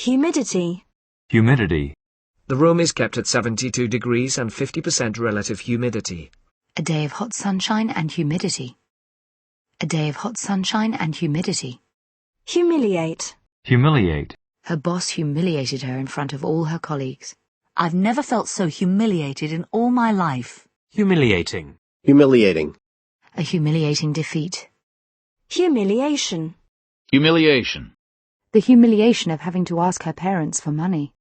Humidity. Humidity. The room is kept at 72 degrees and 50% relative humidity. A day of hot sunshine and humidity. A day of hot sunshine and humidity. Humiliate. Humiliate. Her boss humiliated her in front of all her colleagues. I've never felt so humiliated in all my life. Humiliating. Humiliating. A humiliating defeat. Humiliation. Humiliation. The humiliation of having to ask her parents for money.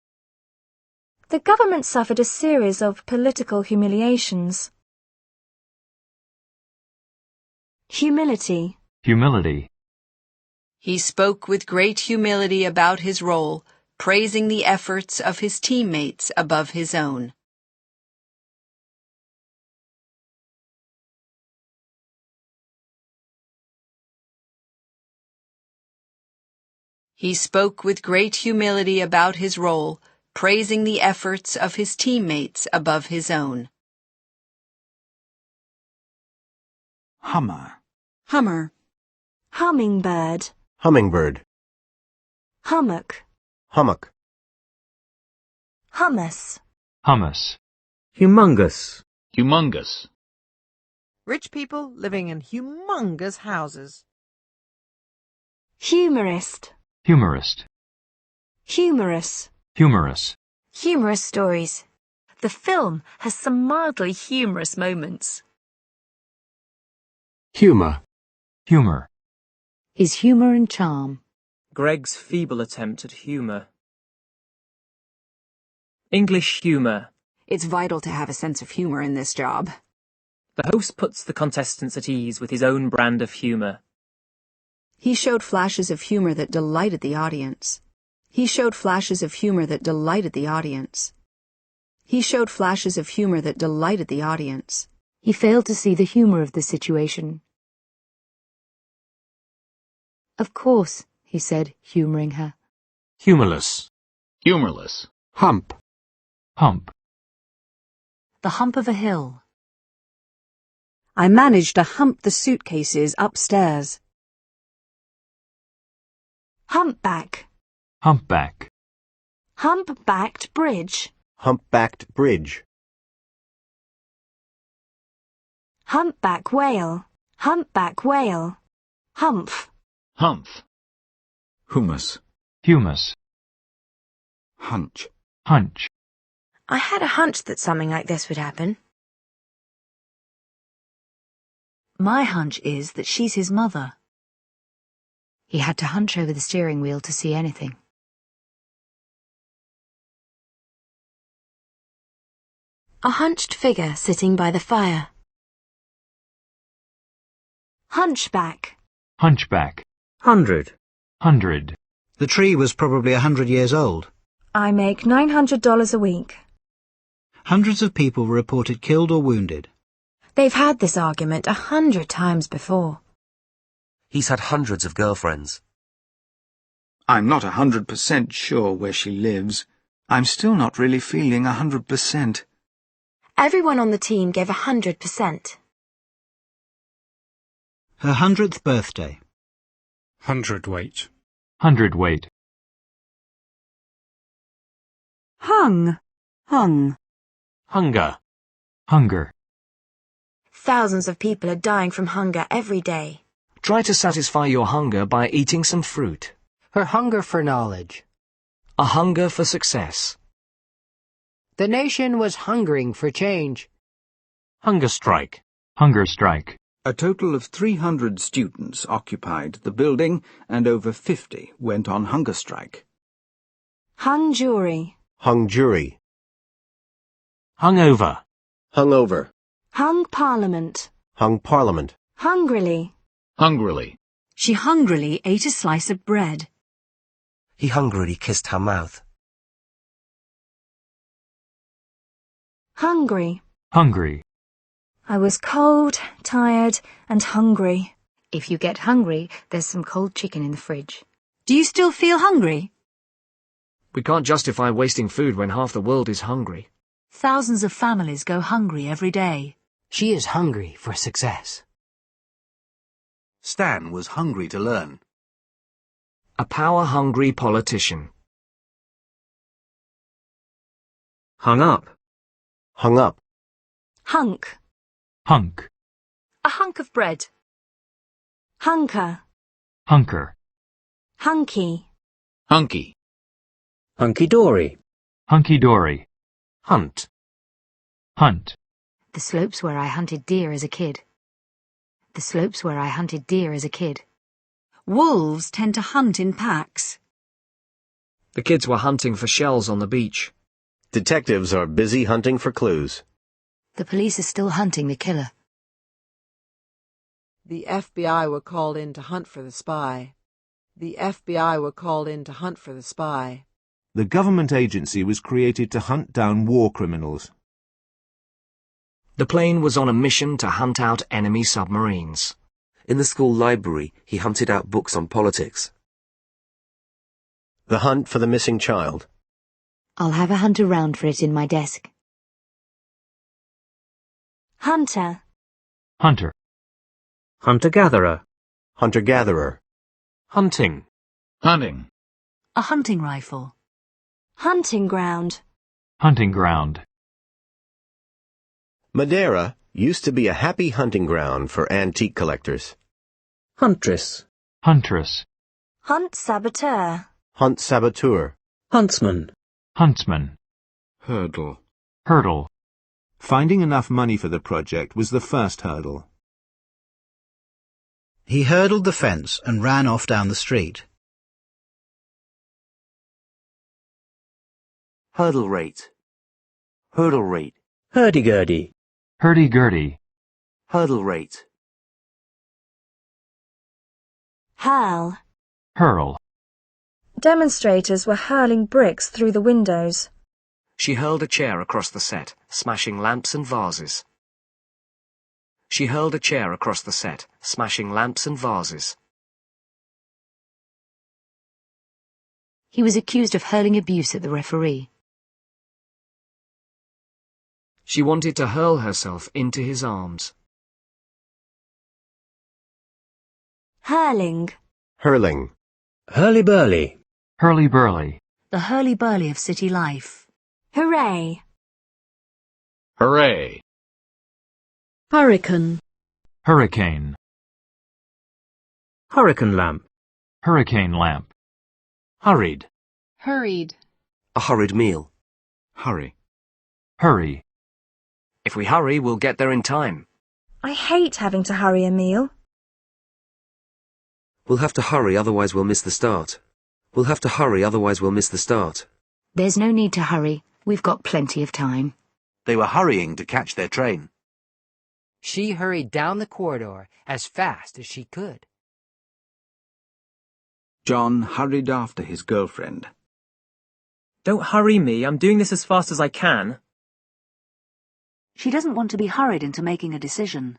The government suffered a series of political humiliations. Humility. Humility. He spoke with great humility about his role, praising the efforts of his teammates above his own. He spoke with great humility about his role, praising the efforts of his teammates above his own. Hummer. Hummer. Hummingbird. Hummingbird. Hummock. Hummock. Hummus. Hummus. Humongous. Humongous. Rich people living in humongous houses. Humorist. Humorist. Humorous. Humorous. Humorous stories. The film has some mildly humorous moments. Humour. Humor. His humour and charm. Greg's feeble attempt at humour. English humour. It's vital to have a sense of humor in this job. The host puts the contestants at ease with his own brand of humour. He showed flashes of humor that delighted the audience. He showed flashes of humor that delighted the audience. He showed flashes of humor that delighted the audience. He failed to see the humour of the situation. Of course, he said, humouring her. Humorless. Humorless. Hump. Hump. The hump of a hill. I managed to hump the suitcases upstairs. Humpback. Humpback. Humpbacked bridge. Humpbacked bridge. Humpback whale. Humpback whale. Humph. Humph. Humus. Humus. Hunch. Hunch. I had a hunch that something like this would happen. My hunch is that she's his mother. He had to hunch over the steering wheel to see anything. A hunched figure sitting by the fire. Hunchback. Hunchback. 100. 100. The tree was probably 100 years old. I make $900 a week. Hundreds of people were reported killed or wounded. They've had this argument 100 times before. He's had hundreds of girlfriends. I'm not 100% sure where she lives. I'm still not really feeling 100%. Everyone on the team gave 100%. Her 100th birthday. Hundredweight. Hundredweight. Hung. Hung. Hunger. Hunger. Thousands of people are dying from hunger every day. Try to satisfy your hunger by eating some fruit. Her hunger for knowledge. A hunger for success. The nation was hungering for change. Hunger strike. Hunger strike. A total of 300 students occupied the building and over 50 went on hunger strike. Hung jury. Hung jury. Hungover. Hungover. Hung parliament. Hung parliament. Hungrily. Hungrily. She hungrily ate a slice of bread. He hungrily kissed her mouth. Hungry. Hungry. I was cold, tired, and hungry. If you get hungry, there's some cold chicken in the fridge. Do you still feel hungry? We can't justify wasting food when half the world is hungry. Thousands of families go hungry every day. She is hungry for success. Stan was hungry to learn. A power-hungry politician. Hung up. Hung up. Hunk. Hunk. A hunk of bread. Hunker. Hunker. Hunky. Hunky. Hunky-dory. Hunky-dory. Hunt. Hunt. The slopes where I hunted deer as a kid. The slopes where I hunted deer as a kid. Wolves tend to hunt in packs. The kids were hunting for shells on the beach. Detectives are busy hunting for clues. The police are still hunting the killer. The FBI were called in to hunt for the spy. The FBI were called in to hunt for the spy. The government agency was created to hunt down war criminals. The plane was on a mission to hunt out enemy submarines. In the school library, he hunted out books on politics. The hunt for the missing child. I'll have a hunt around for it in my desk. Hunter. Hunter. Hunter-gatherer. Hunter-gatherer. Hunting. Hunting. A hunting rifle. Hunting ground. Hunting ground. Madeira used to be a happy hunting ground for antique collectors. Huntress. Huntress. Hunt saboteur. Hunt saboteur. Huntsman. Huntsman. Hurdle. Hurdle. Finding enough money for the project was the first hurdle. He hurdled the fence and ran off down the street. Hurdle rate. Hurdle rate. Hurdy-gurdy. Hurdy-gurdy. Hurdle rate. Hurl. Hurl. Demonstrators were hurling bricks through the windows. She hurled a chair across the set, smashing lamps and vases. She hurled a chair across the set, smashing lamps and vases. He was accused of hurling abuse at the referee. She wanted to hurl herself into his arms. Hurling. Hurling. Hurly-burly. Hurly-burly. The hurly-burly of city life. Hooray. Hooray. Hurricane. Hurricane. Hurricane lamp. Hurricane lamp. Hurried. Hurried. A hurried meal. Hurry. Hurry. If we hurry, we'll get there in time. I hate having to hurry a meal. We'll have to hurry, otherwise we'll miss the start. We'll have to hurry, otherwise we'll miss the start. There's no need to hurry. We've got plenty of time. They were hurrying to catch their train. She hurried down the corridor as fast as she could. John hurried after his girlfriend. Don't hurry me, I'm doing this as fast as I can. She doesn't want to be hurried into making a decision.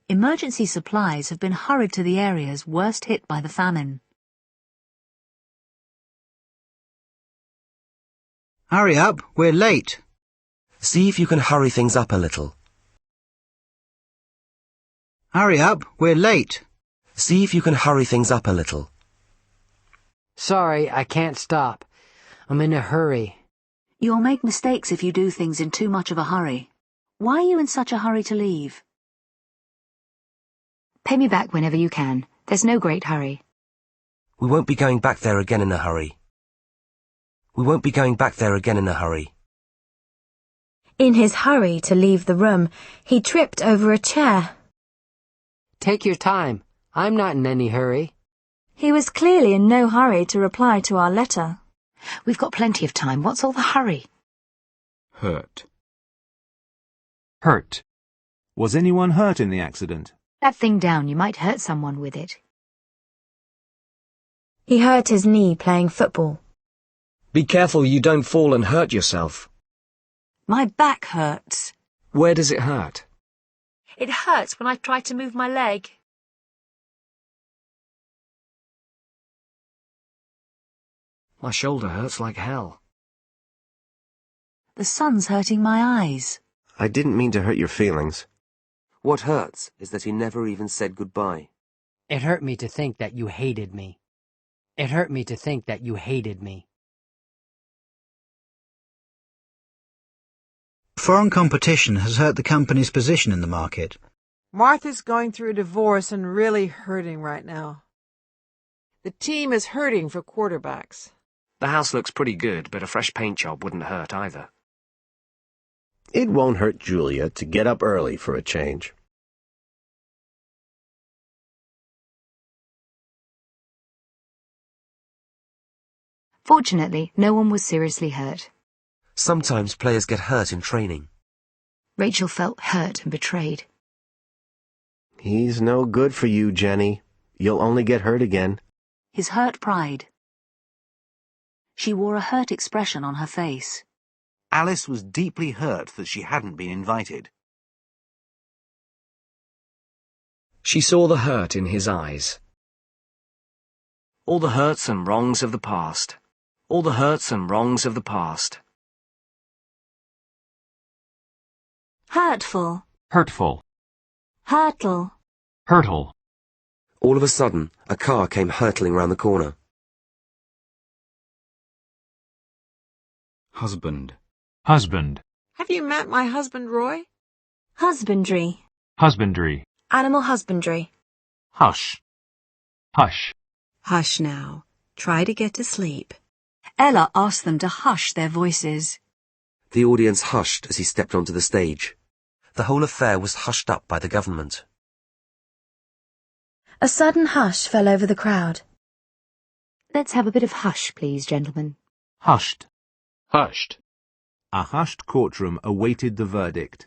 Emergency supplies have been hurried to the areas worst hit by the famine. Hurry up, we're late. See if you can hurry things up a little. Hurry up, we're late. See if you can hurry things up a little. Sorry, I can't stop. I'm in a hurry. You'll make mistakes if you do things in too much of a hurry. Why are you in such a hurry to leave? Pay me back whenever you can. There's no great hurry. We won't be going back there again in a hurry. We won't be going back there again in a hurry. In his hurry to leave the room, he tripped over a chair. Take your time. I'm not in any hurry. He was clearly in no hurry to reply to our letter. We've got plenty of time. What's all the hurry? Hurt. Hurt. Was anyone hurt in the accident? That thing down. You might hurt someone with it. He hurt his knee playing football. Be careful you don't fall and hurt yourself. My back hurts. Where does it hurt? It hurts when I try to move my leg. My shoulder hurts like hell. The sun's hurting my eyes. I didn't mean to hurt your feelings. What hurts is that he never even said goodbye. It hurt me to think that you hated me. It hurt me to think that you hated me. Foreign competition has hurt the company's position in the market. Martha's going through a divorce and really hurting right now. The team is hurting for quarterbacks. The house looks pretty good, but a fresh paint job wouldn't hurt either. It won't hurt Julia to get up early for a change. Fortunately, no one was seriously hurt. Sometimes players get hurt in training. Rachel felt hurt and betrayed. He's no good for you, Jenny. You'll only get hurt again. His hurt pride. She wore a hurt expression on her face. Alice was deeply hurt that she hadn't been invited. She saw the hurt in his eyes. All the hurts and wrongs of the past. All the hurts and wrongs of the past. Hurtful. Hurtful. Hurtle. Hurtle. All of a sudden, a car came hurtling round the corner. Husband. Husband. Have you met my husband, Roy? Husbandry. Husbandry. Animal husbandry. Hush. Hush. Hush now. Try to get to sleep. Ella asked them to hush their voices. The audience hushed as he stepped onto the stage. The whole affair was hushed up by the government. A sudden hush fell over the crowd. Let's have a bit of hush, please, gentlemen. Hushed. Hushed. A hushed courtroom awaited the verdict.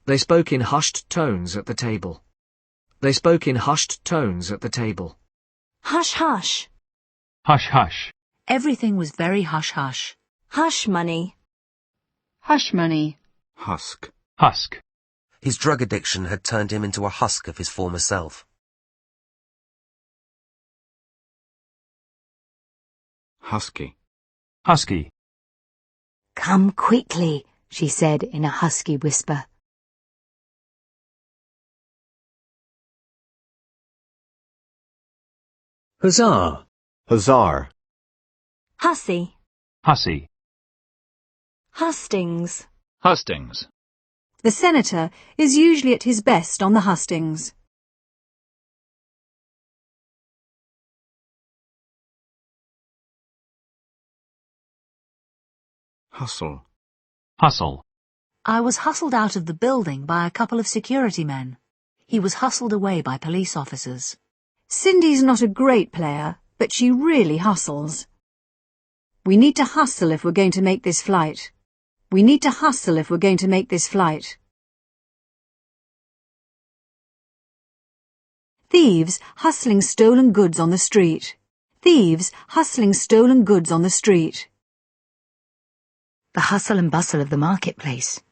They spoke in hushed tones at the table. They spoke in hushed tones at the table. Hush, hush. Hush, hush. Everything was very hush-hush. Hush money. Hush money. Husk. Husk. His drug addiction had turned him into a husk of his former self. Husky. Husky. Come quickly, she said in a husky whisper. Huzzah. Huzzar. Hussy. Hussy. Hustings. Hustings. The senator is usually at his best on the hustings. Hustle. Hustle. I was hustled out of the building by a couple of security men. He was hustled away by police officers. Cindy's not a great player, but she really hustles. We need to hustle if we're going to make this flight. We need to hustle if we're going to make this flight. Thieves hustling stolen goods on the street. Thieves hustling stolen goods on the street. The hustle and bustle of the marketplace.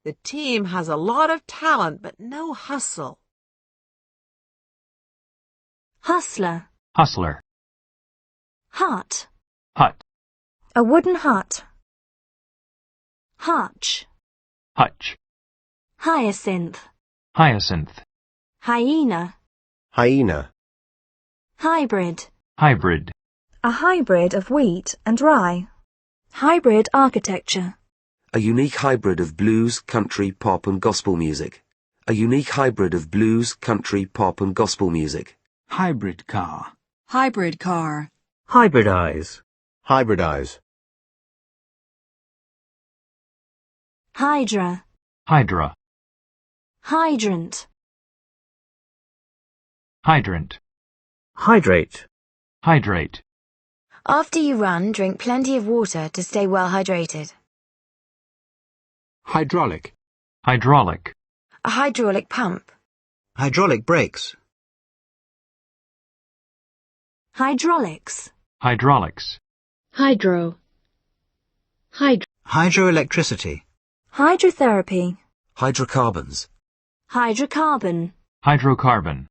The team has a lot of talent, but no hustle. Hustler. Hustler. Hut. Hut. A wooden hut. Hutch. Hutch. Hyacinth. Hyacinth. Hyena. Hyena. Hybrid. Hybrid. A hybrid of wheat and rye. Hybrid architecture. A unique hybrid of blues, country, pop and gospel music. A unique hybrid of blues, country, pop and gospel music. Hybrid car. Hybrid car. Hybridize. Hybridize. Hydra. Hydra. Hydrant. Hydrant. Hydrate. Hydrate. After you run, drink plenty of water to stay well hydrated. Hydraulic. Hydraulic. A hydraulic pump. Hydraulic brakes. Hydraulics. Hydraulics. Hydro. Hydroelectricity. Hydrotherapy. Hydrocarbons. Hydrocarbon. Hydrocarbon.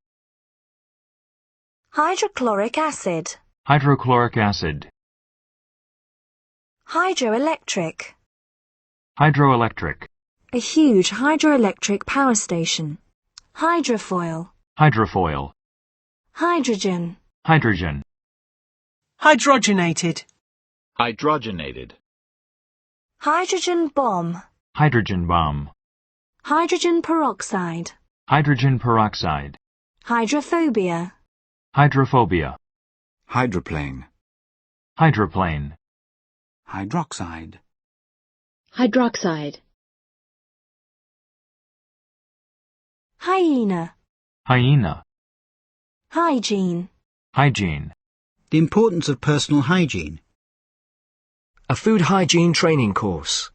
Hydrochloric acid. Hydrochloric acid. Hydroelectric. Hydroelectric. A huge hydroelectric power station. Hydrofoil. Hydrofoil. Hydrogen. Hydrogen. Hydrogenated. Hydrogenated. Hydrogen bomb. Hydrogen bomb. Hydrogen peroxide. Hydrogen peroxide. Hydrophobia. Hydrophobia. Hydroplane. Hydroplane. Hydroxide. Hydroxide. Hyena. Hyena. Hygiene. Hygiene. The importance of personal hygiene. A food hygiene training course.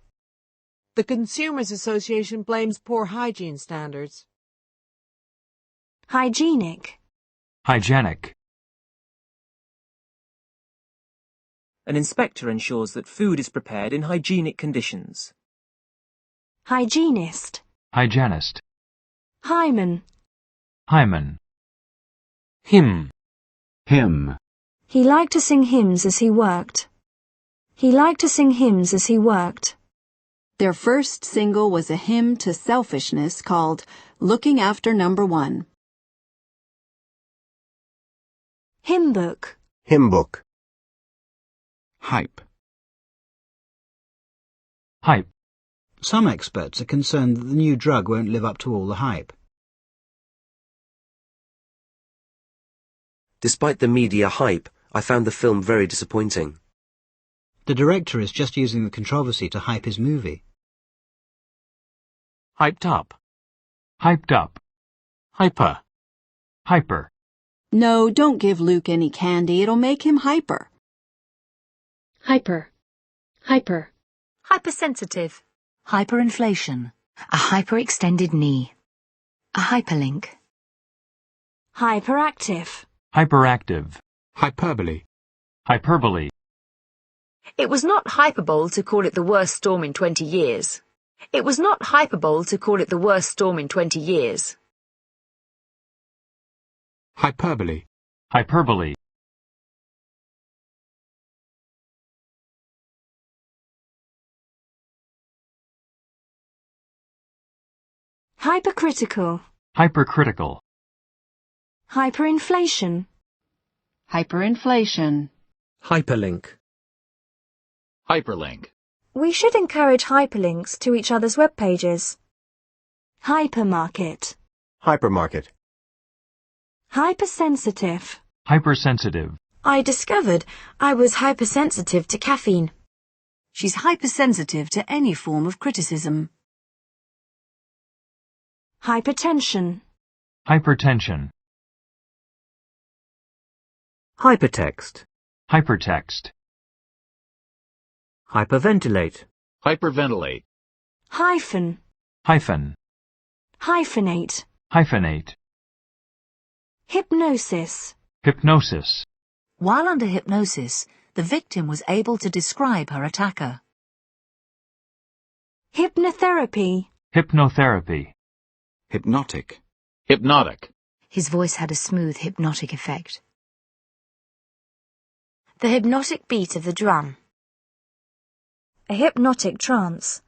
The Consumers Association blames poor hygiene standards. Hygienic. Hygienic. An inspector ensures that food is prepared in hygienic conditions. Hygienist. Hygienist. Hymen. Hymen. Hymn. Hymn. He liked to sing hymns as he worked. He liked to sing hymns as he worked. Their first single was a hymn to selfishness called Looking After Number One. Hymn book. Hymn book. Hype. Hype. Some experts are concerned that the new drug won't live up to all the hype. Despite the media hype, I found the film very disappointing. The director is just using the controversy to hype his movie. Hyped up. Hyped up. Hyper. Hyper. No, don't give Luke any candy. It'll make him hyper. Hyper. Hyper. Hypersensitive. Hyperinflation. A hyperextended knee. A hyperlink. Hyperactive. Hyperactive. Hyperbole. Hyperbole. It was not hyperbole to call it the worst storm in 20 years. It was not hyperbole to call it the worst storm in 20 years. Hyperbole. Hyperbole. Hypercritical. Hypercritical. Hyperinflation. Hyperinflation. Hyperlink. Hyperlink. We should encourage hyperlinks to each other's web pages. Hypermarket. Hypermarket. Hypersensitive. Hypersensitive. I discovered I was hypersensitive to caffeine. She's hypersensitive to any form of criticism. Hypertension. Hypertension. Hypertext. Hypertext. Hyperventilate. Hyperventilate. Hyphen. Hyphen. Hyphenate. Hyphenate. Hypnosis. Hypnosis. While under hypnosis, the victim was able to describe her attacker. Hypnotherapy. Hypnotherapy. Hypnotic. Hypnotic. His voice had a smooth hypnotic effect. The hypnotic beat of the drum. A hypnotic trance.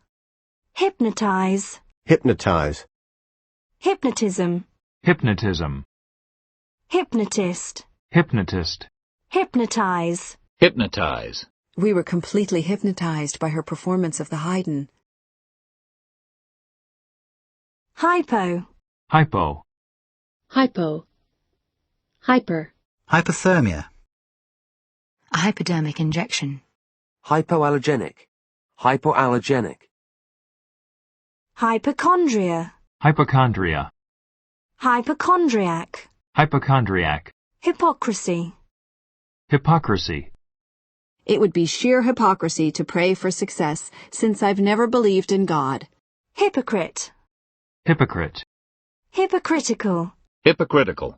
Hypnotize. Hypnotize. Hypnotism. Hypnotism. Hypnotist. Hypnotist. Hypnotize. Hypnotize. We were completely hypnotized by her performance of the Haydn. Hypo. Hypo. Hypo. Hyper. Hypothermia. A hypodermic injection. Hypoallergenic. Hypoallergenic. Hypochondria. Hypochondria. Hypochondriac. Hypochondriac. Hypocrisy. Hypocrisy. It would be sheer hypocrisy to pray for success, since I've never believed in God. Hypocrite. Hypocrite. Hypocritical. Hypocritical.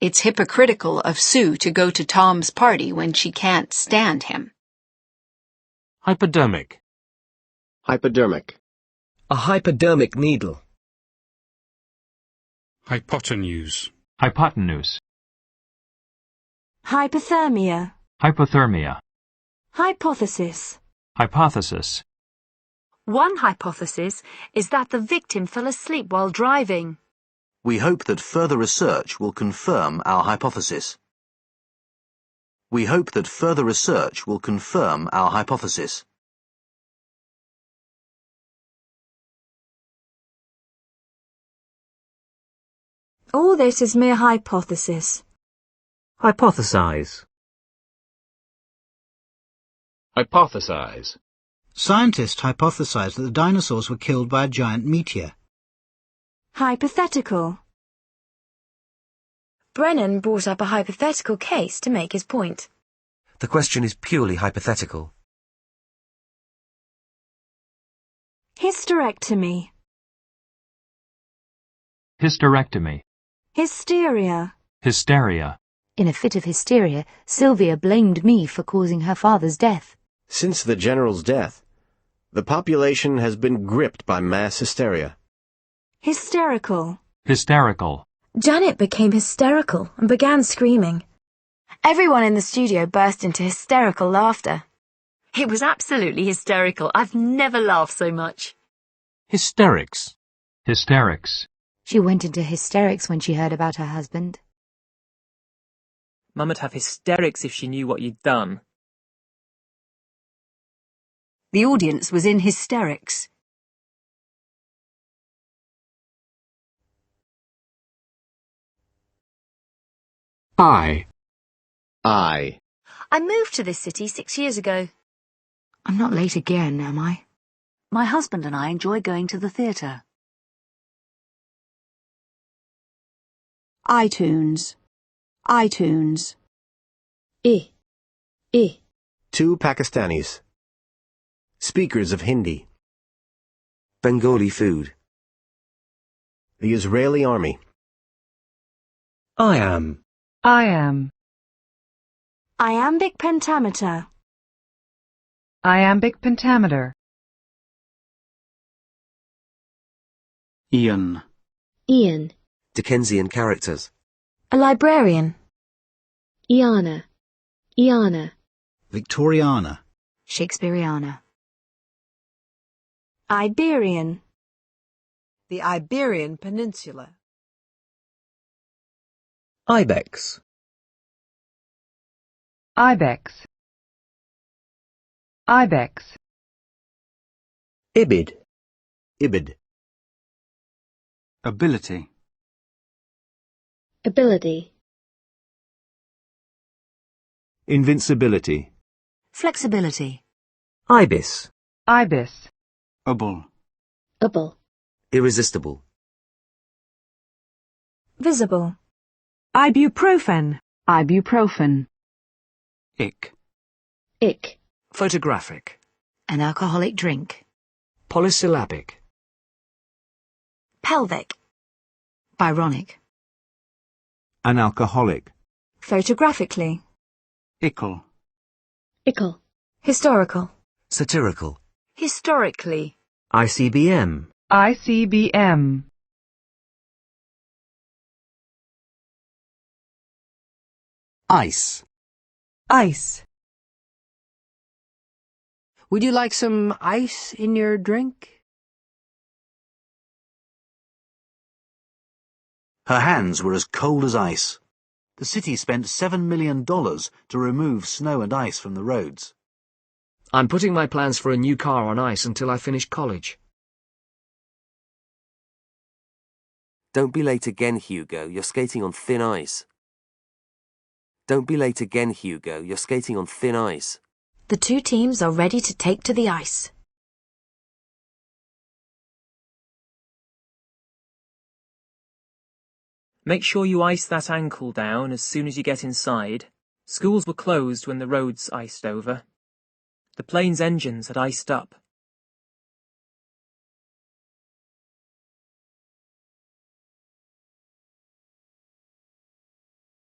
It's hypocritical of Sue to go to Tom's party when she can't stand him. Hypodermic. Hypodermic. A hypodermic needle. Hypotenuse. Hypotenuse. Hypothermia. Hypothermia. Hypothesis. Hypothesis. One hypothesis is that the victim fell asleep while driving. We hope that further research will confirm our hypothesis. We hope that further research will confirm our hypothesis. All this is mere hypothesis. Hypothesize. Hypothesize. Scientists hypothesized that the dinosaurs were killed by a giant meteor. Hypothetical. Brennan brought up a hypothetical case to make his point. The question is purely hypothetical. Hysterectomy. Hysterectomy. Hysteria. Hysteria. In a fit of hysteria, Sylvia blamed me for causing her father's death. Since the general's death, the population has been gripped by mass hysteria. Hysterical. Hysterical. Janet became hysterical and began screaming. Everyone in the studio burst into hysterical laughter. It was absolutely hysterical. I've never laughed so much. Hysterics. Hysterics. She went into hysterics when she heard about her husband. Mum'd have hysterics if she knew what you'd done. The audience was in hysterics. I. I. I moved to this city 6 years ago. I'm not late again, am I? My husband and I enjoy going to the theatre. iTunes. iTunes. I. Two Pakistanis. Speakers of Hindi. Bengali food. The Israeli army. I am. I am. Iambic pentameter. Iambic pentameter. Ian. Ian. Dickensian characters. A librarian. Iana. Iana. Victoriana. Shakespeareana. Iberian. The Iberian Peninsula. Ibex. Ibex. Ibex. Ibid. Ibid. Ability. Ability. Invincibility. Flexibility. Ibis. Ibis. Able. Able. Irresistible. Visible. Ibuprofen. Ibuprofen. Ick. Ick. Photographic. An alcoholic drink. Polysyllabic. Pelvic. Byronic. An alcoholic. Photographically. Ickle. Ickle. Historical. Satirical. Historically. ICBM. ICBM. Ice. Ice. Would you like some ice in your drink? Her hands were as cold as ice. The city spent $7 million to remove snow and ice from the roads. I'm putting my plans for a new car on ice until I finish college. Don't be late again, Hugo. You're skating on thin ice. Don't be late again, Hugo. You're skating on thin ice. The two teams are ready to take to the ice. Make sure you ice that ankle down as soon as you get inside. Schools were closed when the roads iced over. The plane's engines had iced up.